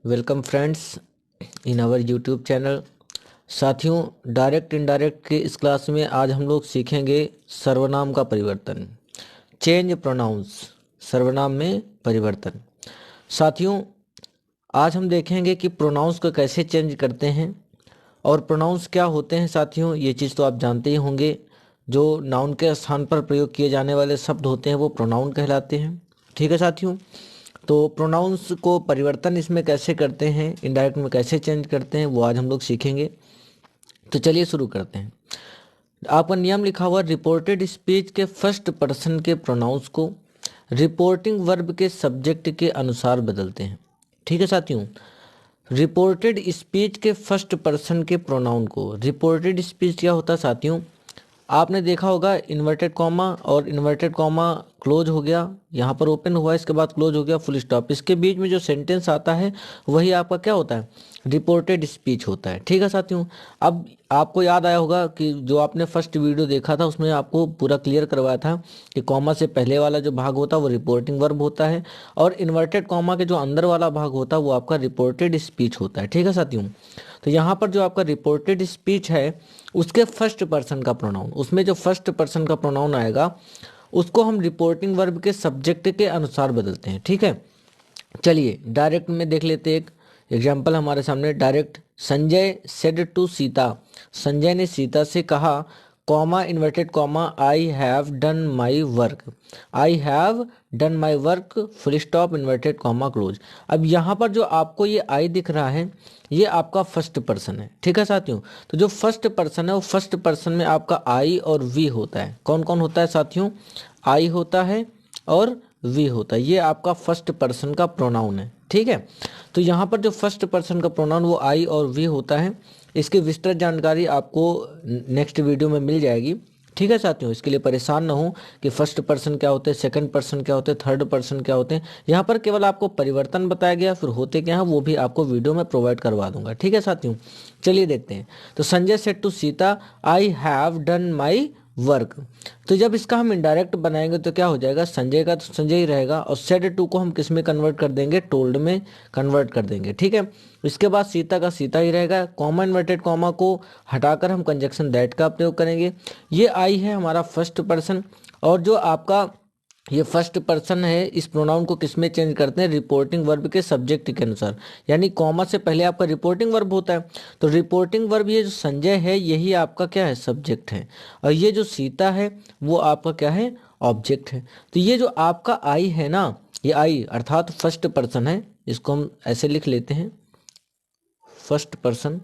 Welcome friends in our YouTube channel. साथियों, direct indirect के इस क्लास में आज हम लोग सीखेंगे सर्वनाम का परिवर्तन, चेंज प्रोनाउंस, सर्वनाम में परिवर्तन। साथियों, आज हम देखेंगे कि प्रोनाउंस को कैसे चेंज करते हैं और प्रोनाउंस क्या होते हैं। साथियों, ये चीज़ तो आप जानते ही होंगे, जो नाउन के स्थान पर प्रयोग किए जाने वाले शब्द होते हैं वो प्रोनाउन कहलाते हैं। ठीक है साथियों, तो प्रोनाउंस को परिवर्तन इसमें कैसे करते हैं, इनडायरेक्ट में कैसे चेंज करते हैं, वो आज हम लोग सीखेंगे। तो चलिए शुरू करते हैं। आपका नियम लिखा हुआ, रिपोर्टेड स्पीच के फर्स्ट पर्सन के प्रोनाउंस को रिपोर्टिंग वर्ब के सब्जेक्ट के अनुसार बदलते हैं। ठीक है साथियों, रिपोर्टेड स्पीच के फर्स्ट पर्सन के प्रोनाउन को, रिपोर्टेड स्पीच क्या होता है साथियों, आपने देखा होगा इन्वर्टेड कॉमा और इन्वर्टेड कॉमा क्लोज हो गया, यहाँ पर ओपन हुआ, इसके बाद क्लोज हो गया, फुल स्टॉप, इसके बीच में जो सेंटेंस आता है वही आपका क्या होता है, रिपोर्टेड स्पीच होता है। ठीक है साथियों, अब आपको याद आया होगा कि जो आपने फर्स्ट वीडियो देखा था उसमें आपको पूरा क्लियर करवाया था कि कॉमा से पहले वाला जो भाग होता है वो रिपोर्टिंग वर्ब होता है और इन्वर्टेड कॉमा के जो अंदर वाला भाग होता है वो आपका रिपोर्टेड स्पीच होता है। ठीक है साथियों, तो यहाँ पर जो आपका रिपोर्टेड स्पीच है उसके फर्स्ट पर्सन का प्रोनाउन, उसमें जो फर्स्ट पर्सन का प्रोनाउन आएगा उसको हम रिपोर्टिंग वर्ब के सब्जेक्ट के अनुसार बदलते हैं। ठीक है, चलिए डायरेक्ट में देख लेते हैं। एक एग्जाम्पल हमारे सामने direct, Sanjay said to Sita, Sanjay ने सीता से कहा, comma inverted comma, I have done my work, I have done my work, full stop, inverted comma close. अब यहाँ पर जो आपको ये आई दिख रहा है ये आपका फर्स्ट पर्सन है। ठीक है साथियों, तो जो फर्स्ट पर्सन है वो फर्स्ट पर्सन में आपका आई और वी होता है। कौन कौन होता है साथियों, आई होता है और वी होता है, ये आपका फर्स्ट पर्सन का प्रोनाउन है। ठीक है, तो यहाँ पर जो फर्स्ट पर्सन का प्रोनाउन वो आई और वी होता है। इसकी विस्तृत जानकारी आपको नेक्स्ट वीडियो में मिल जाएगी। ठीक है साथियों, इसके लिए परेशान ना हो कि फर्स्ट पर्सन क्या होते हैं, सेकंड पर्सन क्या होते हैं, थर्ड पर्सन क्या होते हैं। यहाँ पर केवल आपको परिवर्तन बताया गया, फिर होते क्या है वो भी आपको वीडियो में प्रोवाइड करवा दूंगा। ठीक है साथियों, चलिए देखते हैं। तो Sanjay said to Sita, I have done my work. तो जब इसका हम इनडायरेक्ट बनाएंगे तो क्या हो जाएगा, संजय का तो संजय ही रहेगा और सेड टू को हम किस में कन्वर्ट कर देंगे, टोल्ड में कन्वर्ट कर देंगे। ठीक है, इसके बाद सीता का सीता ही रहेगा, कॉमा इन्वर्टेड कॉमा को हटाकर हम कंजक्शन दैट का प्रयोग करेंगे। ये आई है हमारा फर्स्ट पर्सन, और जो आपका ये फर्स्ट पर्सन है इस प्रोनाउन को किस में चेंज करते हैं, रिपोर्टिंग वर्ब के सब्जेक्ट के अनुसार, यानी कॉमा से पहले आपका रिपोर्टिंग वर्ब होता है। तो रिपोर्टिंग वर्ब ये जो संजय है यही आपका क्या है, सब्जेक्ट है, और ये जो सीता है वो आपका क्या है, ऑब्जेक्ट है। तो ये जो आपका आई है ना, ये आई अर्थात फर्स्ट पर्सन है, इसको हम ऐसे लिख लेते हैं, फर्स्ट पर्सन।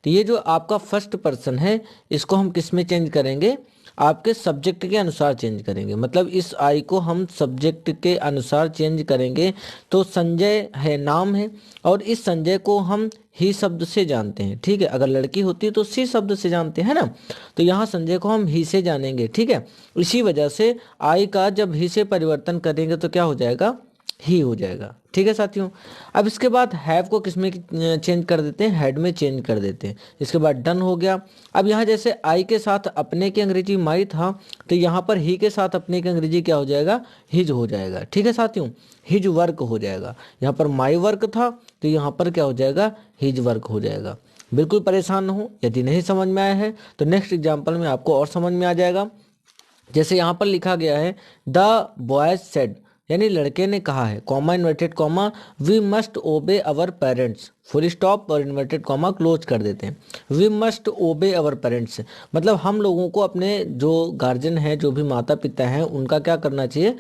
तो ये जो आपका फर्स्ट पर्सन है इसको हम किस में चेंज करेंगे, आपके सब्जेक्ट के अनुसार चेंज करेंगे। मतलब इस आई को हम सब्जेक्ट के अनुसार चेंज करेंगे। तो संजय है नाम है और इस संजय को हम ही शब्द से जानते हैं। ठीक है, अगर लड़की होती है तो सी शब्द से जानते हैं ना, तो यहाँ संजय को हम ही से जानेंगे। ठीक है, इसी वजह से आई का जब ही से परिवर्तन करेंगे तो क्या हो जाएगा, ही हो जाएगा। ठीक है साथियों, अब इसके बाद हैव को किस में चेंज कर देते हैं, हैड में चेंज कर देते हैं। इसके बाद डन हो गया। अब यहाँ जैसे आई के साथ अपने की अंग्रेजी माई था, तो यहाँ पर ही के साथ अपने की अंग्रेजी क्या हो जाएगा, हिज हो जाएगा। ठीक है साथियों, हिज वर्क हो जाएगा। यहाँ पर माई वर्क था तो यहाँ पर क्या हो जाएगा, हिज वर्क हो जाएगा। बिल्कुल परेशान न हो, यदि नहीं समझ में आया है तो नेक्स्ट एग्जाम्पल में आपको और समझ में आ जाएगा। जैसे यहाँ पर लिखा गया है, द बॉयज सेड, यानी लड़के ने कहा है, comma inverted comma, we must obey our parents, full stop और इन्वर्टेड कॉमा क्लोज कर देते हैं। We must obey our parents मतलब हम लोगों को अपने जो गार्जियन है, जो भी माता पिता हैं, उनका क्या करना चाहिए,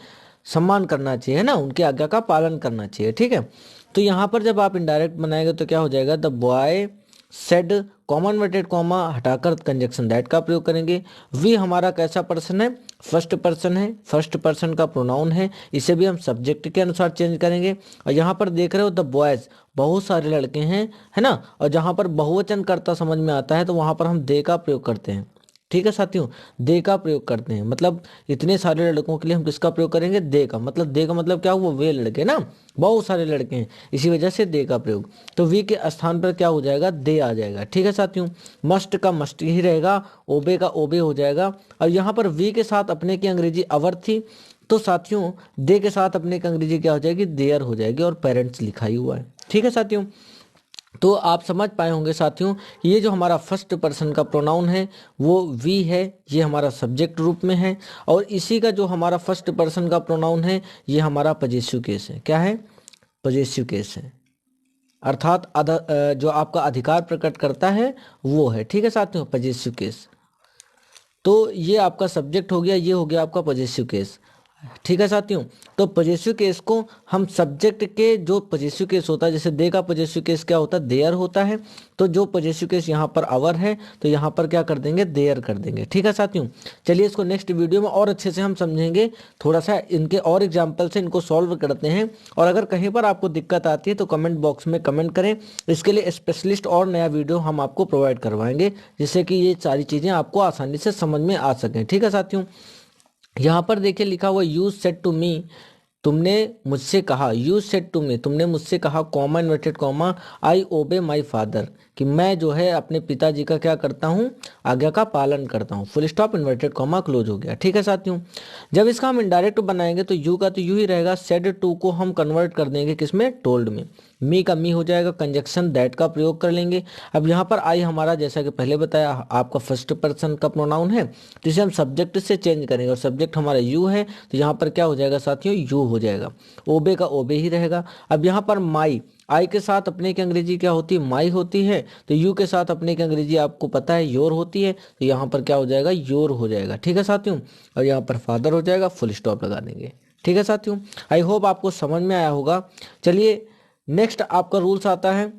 सम्मान करना चाहिए ना, उनकी आज्ञा का पालन करना चाहिए। ठीक है, तो यहाँ पर जब आप इनडायरेक्ट बनाएंगे तो क्या हो जाएगा, the boy said, common inverted comma हटाकर कंजक्शन दैट का प्रयोग करेंगे। वी हमारा कैसा पर्सन है, फर्स्ट पर्सन है, फर्स्ट पर्सन का प्रोनाउन है, इसे भी हम सब्जेक्ट के अनुसार चेंज करेंगे। और यहाँ पर देख रहे हो द बॉयज, बहुत सारे लड़के हैं, है ना, और जहाँ पर बहुवचन कर्ता समझ में आता है तो वहाँ पर हम दे का प्रयोग करते हैं। ठीक है साथियों, दे का प्रयोग करते हैं, मतलब इतने सारे लड़कों के लिए हम किसका प्रयोग करेंगे, दे का। मतलब दे का मतलब क्या हुआ, वे लड़के ना, बहुत सारे लड़के हैं, इसी वजह से दे का प्रयोग। तो वी के स्थान पर क्या हो जाएगा, दे आ जाएगा। ठीक है साथियों, मस्ट का मस्ट ही रहेगा, ओबे का ओबे हो जाएगा। और यहाँ पर वी के साथ अपने की अंग्रेजी अवर थी, तो साथियों दे के साथ अपने की अंग्रेजी क्या हो जाएगी, देयर हो जाएगी, और पेरेंट्स लिखा ही हुआ है। ठीक है साथियों, तो आप समझ पाए होंगे साथियों, ये जो हमारा फर्स्ट पर्सन का प्रोनाउन है वो वी है, ये हमारा सब्जेक्ट रूप में है, और इसी का जो हमारा फर्स्ट पर्सन का प्रोनाउन है ये हमारा पजेसिव केस है। क्या है? पजेसिव केस है, अर्थात जो आपका अधिकार प्रकट करता है वो है। ठीक है साथियों, पजेसिव केस। तो ये आपका सब्जेक्ट हो गया, ये हो गया आपका पजेसिव केस। ठीक है साथियों, तो पजेसिव केस को हम सब्जेक्ट के जो पजेसिव केस होता है, जैसे दे का पजेसिव केस क्या होता है? देयर होता है। तो जो पजेसिव केस यहाँ पर अवर है तो यहाँ पर क्या कर देंगे? देयर कर देंगे। ठीक है साथियों, चलिए इसको नेक्स्ट वीडियो में और अच्छे से हम समझेंगे, थोड़ा सा इनके और एग्जाम्पल से इनको सॉल्व करते हैं। और अगर कहीं पर आपको दिक्कत आती है तो कमेंट बॉक्स में कमेंट करें, इसके लिए स्पेशलिस्ट और नया वीडियो हम आपको प्रोवाइड करवाएंगे, जिससे कि ये सारी चीज़ें आपको आसानी से समझ में आ सकें। ठीक है साथियों, यहाँ पर देखिए लिखा हुआ यू सेड टू मी, तुमने मुझसे कहा। यू सेड टू मी, तुमने मुझसे कहा, कॉमा इन्वर्टेड कॉमा, आई ओबे माई फादर, कि मैं जो है अपने पिताजी का क्या करता हूँ? आज्ञा का पालन करता हूँ। Full stop, inverted comma, close हो गया। ठीक है साथियों, जब इसका हम इनडायरेक्ट बनाएंगे तो यू का तो यू ही रहेगा, सेड टू को हम कन्वर्ट कर देंगे किसमें? टोल्ड में। मी का मी हो जाएगा, कंजक्शन दैट का प्रयोग कर लेंगे। अब यहाँ पर आई हमारा, जैसा कि पहले बताया, आपका फर्स्ट पर्सन का प्रोनाउन है, तो इसे हम सब्जेक्ट से चेंज करेंगे, और सब्जेक्ट हमारा यू है, तो यहाँ पर क्या हो जाएगा साथियों? यू हो जाएगा। ओबे का ओबे ही रहेगा। अब यहाँ पर माई, आई के साथ अपने की अंग्रेजी क्या होती है? माई होती है। तो यू के साथ अपने की अंग्रेजी आपको पता है योर होती है, तो यहाँ पर क्या हो जाएगा? योर हो जाएगा। ठीक है साथियों, और यहाँ पर फादर हो जाएगा, फुल स्टॉप लगा देंगे। ठीक है साथियों, आई होप आपको समझ में आया होगा। चलिए नेक्स्ट आपका रूल्स आता है,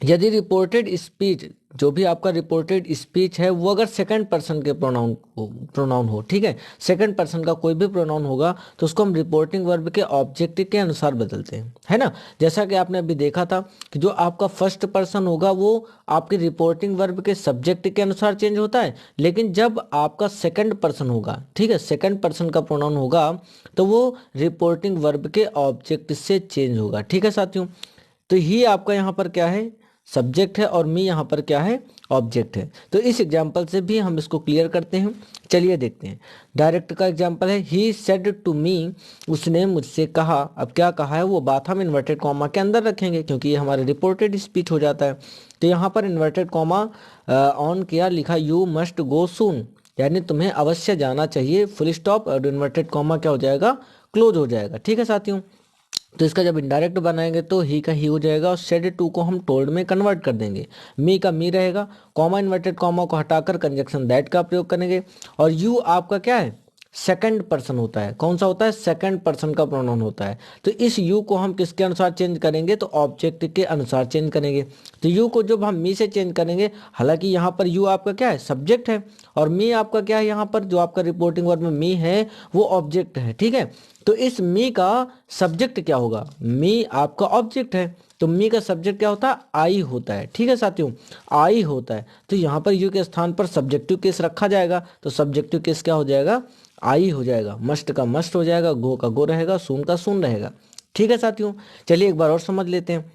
यदि रिपोर्टेड स्पीच, जो भी आपका रिपोर्टेड स्पीच है वो अगर सेकंड पर्सन के प्रोनाउन हो, ठीक है, सेकंड पर्सन का कोई भी प्रोनाउन होगा तो उसको हम रिपोर्टिंग वर्ब के ऑब्जेक्ट के अनुसार बदलते हैं, है ना। जैसा कि आपने अभी देखा था कि जो आपका फर्स्ट पर्सन होगा वो आपके रिपोर्टिंग वर्ब के सब्जेक्ट के अनुसार चेंज होता है, लेकिन जब आपका सेकंड पर्सन होगा, ठीक है, सेकंड पर्सन का प्रोनाउन होगा तो वो रिपोर्टिंग वर्ब के ऑब्जेक्ट से चेंज होगा। ठीक है साथियों, तो ही आपका यहाँ पर क्या है? सब्जेक्ट है, और मी यहाँ पर क्या है? ऑब्जेक्ट है। तो इस एग्जाम्पल से भी हम इसको क्लियर करते हैं। चलिए देखते हैं, डायरेक्ट का एग्जाम्पल है, ही सेड टू मी, उसने मुझसे कहा। अब क्या कहा है वो बात हम इन्वर्टेड कॉमा के अंदर रखेंगे, क्योंकि ये हमारे रिपोर्टेड स्पीच हो जाता है। तो यहाँ पर इन्वर्टेड कॉमा ऑन किया, लिखा यू मस्ट गो सून, यानी तुम्हें अवश्य जाना चाहिए, फुल स्टॉप, और इन्वर्टेड कॉमा क्या हो जाएगा? क्लोज हो जाएगा। ठीक है साथियों, तो इसका जब इनडायरेक्ट बनाएंगे तो ही का ही हो जाएगा, और सेड टू को हम टोल्ड में कन्वर्ट कर देंगे। मी का मी रहेगा, कॉमा इन्वर्टेड कॉमा को हटाकर कंजक्शन दैट का प्रयोग करेंगे। और यू आपका क्या है? सेकंड पर्सन होता है। कौन सा होता है? सेकंड पर्सन का प्रोनाउन होता है। तो इस यू को हम किसके अनुसार चेंज करेंगे? तो ऑब्जेक्ट के अनुसार चेंज करेंगे। तो यू को जब हम मी से चेंज करेंगे, हालांकि यहाँ पर यू आपका क्या है? सब्जेक्ट है, और मी आपका क्या है? यहाँ पर जो आपका रिपोर्टिंग वर्ब में मी है वो ऑब्जेक्ट है। ठीक है, तो इस मी का सब्जेक्ट क्या होगा? मी आपका ऑब्जेक्ट है, तो मी का सब्जेक्ट क्या होता है? आई होता है। ठीक है साथियों, आई होता है। तो यहाँ पर यू के स्थान पर सब्जेक्टिव केस रखा जाएगा, तो सब्जेक्टिव केस क्या हो जाएगा? आई हो जाएगा। मस्ट का मस्ट हो जाएगा, गो का गो रहेगा, सून का सून रहेगा। ठीक है साथियों, चलिए एक बार और समझ लेते हैं।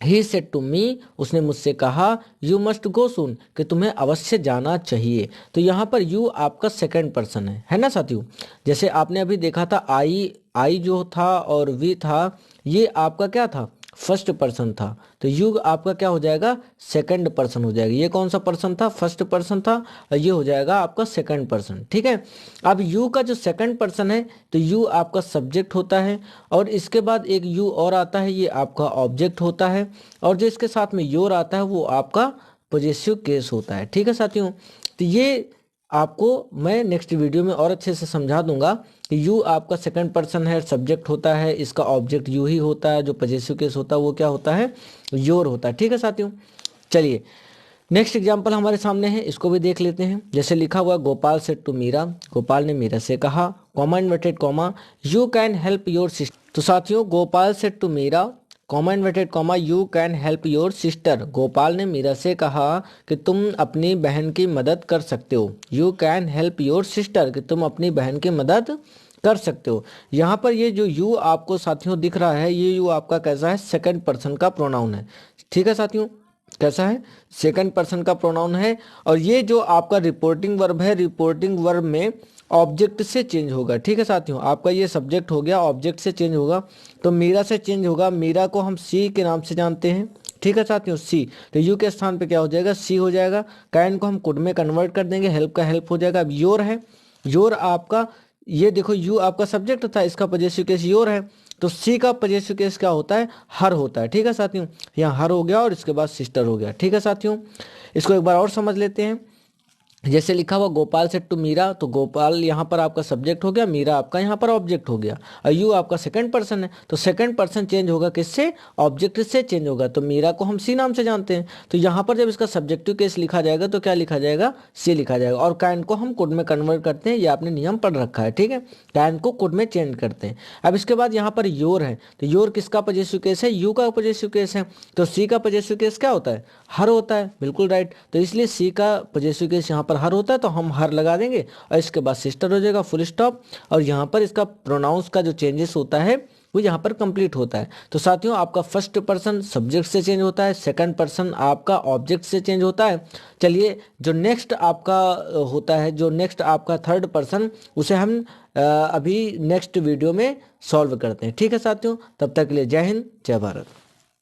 ही सेड टू मी, उसने मुझसे कहा, यू मस्ट गो सून, कि तुम्हें अवश्य जाना चाहिए। तो यहाँ पर यू आपका सेकंड पर्सन है ना साथियों। जैसे आपने अभी देखा था आई जो था और वी था, ये आपका क्या था? फर्स्ट पर्सन था। तो यू आपका क्या हो जाएगा? सेकंड पर्सन हो जाएगा। ये कौन सा पर्सन था? फर्स्ट पर्सन था, और ये हो जाएगा आपका सेकंड पर्सन। ठीक है, अब यू का जो सेकंड पर्सन है तो यू आपका सब्जेक्ट होता है, और इसके बाद एक यू और आता है, ये आपका ऑब्जेक्ट होता है, और जो इसके साथ में योर आता है वो आपका पॉजेसिव केस होता है। ठीक है साथियों, तो ये आपको मैं नेक्स्ट वीडियो में और अच्छे से समझा दूंगा कि यू आपका सेकंड पर्सन है, सब्जेक्ट होता है, इसका ऑब्जेक्ट यू ही होता है, जो पॉजेसिव केस होता है वो क्या होता है? योर होता है। ठीक है साथियों, चलिए नेक्स्ट एग्जाम्पल हमारे सामने है, इसको भी देख लेते हैं। जैसे लिखा हुआ, गोपाल सेड टू मीरा, गोपाल ने मीरा से कहा, comma inverted comma, you can help your sister. तो साथियों, Gopal said to Meera, comma inverted comma, you can help your sister, Gopal ने मीरा से कहा कि तुम अपनी बहन की मदद कर सकते हो। You can help your sister, कि तुम अपनी बहन की मदद कर सकते हो। यहाँ पर ये जो यू आपको साथियों दिख रहा है, ये यू आपका कैसा है? सेकंड पर्सन का प्रोनाउन है। ठीक है साथियों, कैसा है? सेकंड पर्सन का प्रोनाउन है। और ये जो आपका रिपोर्टिंग वर्ब है, रिपोर्टिंग वर्ब में ऑब्जेक्ट से चेंज होगा। ठीक है साथियों, आपका ये सब्जेक्ट हो गया, ऑब्जेक्ट से चेंज होगा, तो मीरा से चेंज होगा। मीरा को हम सी के नाम से जानते हैं। ठीक है साथियों, सी, तो यू के स्थान पे क्या हो जाएगा, सी हो जाएगा। कैन को हम कुड में कन्वर्ट कर देंगे, हेल्प का हेल्प हो जाएगा। अब योर है, योर आपका, ये देखो यू आपका सब्जेक्ट था, इसका पजेसिव केस योर है, तो सी का पजेसिव केस क्या होता है, हर होता है। ठीक है साथियों, यहाँ हर हो गया और इसके बाद सिस्टर हो गया। ठीक है साथियों, इसको एक बार और समझ लेते हैं। जैसे लिखा हुआ गोपाल सेड टू मीरा, तो गोपाल यहाँ पर आपका सब्जेक्ट हो गया, मीरा आपका यहाँ पर ऑब्जेक्ट हो गया, और यू आपका सेकंड पर्सन है, तो सेकंड पर्सन चेंज होगा किससे, ऑब्जेक्ट से चेंज होगा। तो मीरा को हम सी नाम से जानते हैं, तो यहाँ पर जब इसका सब्जेक्टिव केस लिखा जाएगा तो क्या लिखा जाएगा, सी लिखा जाएगा। और कैन को हम कुड में कन्वर्ट करते हैं, ये आपने नियम पढ़ रखा है। ठीक है, कैन को कुड में चेंज करते हैं। अब इसके बाद यहाँ पर योर है, तो योर किसका पजेसिव केस है, यू का पजेसिव केस है, तो सी का पजेसिव केस क्या होता है, हर होता है। बिल्कुल राइट, तो इसलिए सी का पजेसिव केस यहाँ पर हर होता है, तो हम हर लगा देंगे और इसके बाद सिस्टर हो जाएगा, फुल स्टॉप। और यहाँ पर इसका प्रोनाउंस का जो चेंजेस होता है वो यहाँ पर कंप्लीट होता है। तो साथियों, आपका फर्स्ट पर्सन सब्जेक्ट से चेंज होता है, सेकंड पर्सन आपका ऑब्जेक्ट से चेंज होता है। चलिए, जो नेक्स्ट आपका होता है, जो नेक्स्ट आपका थर्ड पर्सन, उसे हम अभी नेक्स्ट वीडियो में सॉल्व करते हैं। ठीक है साथियों, तब तक के लिए जय हिंद, जय भारत।